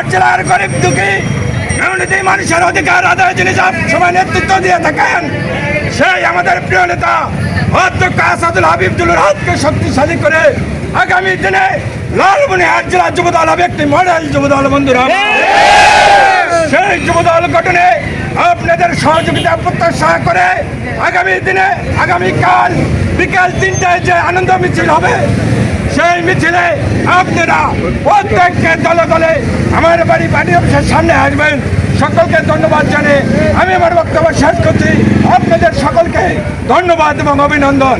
লালমনিরহাট জেলার গরিব দুঃখী মেহনতি মানুষের অধিকার আদায় যিনি সব সময় নেতৃত্ব দিয়ে থাকেন, সেই আমাদের প্রিয় নেতা অধ্যক্ষ আসাদুল হাবিবুল হাতকে শক্তিশালী করে আগামী দিনে লালমনিরহাট জেলা যুবদল হবে একটি মডেল যুবদল। বন্ধুরা, সেই যুবদল গঠনে আপনাদের সহযোগিতা প্রত্যাশা করে আগামী দিনে আগামীকাল বিকাল 3টায় যে আনন্দ মিছিল হবে, সেই মিছিলে আপনারা প্রত্যেককে দলে দলে আমার বাড়ি পার্টি অফিসের সামনে আসবেন। সকলকে ধন্যবাদ জানিয়ে আমি আমার বক্তব্য শেষ করছি। আপনাদের সকলকে ধন্যবাদ এবং অভিনন্দন।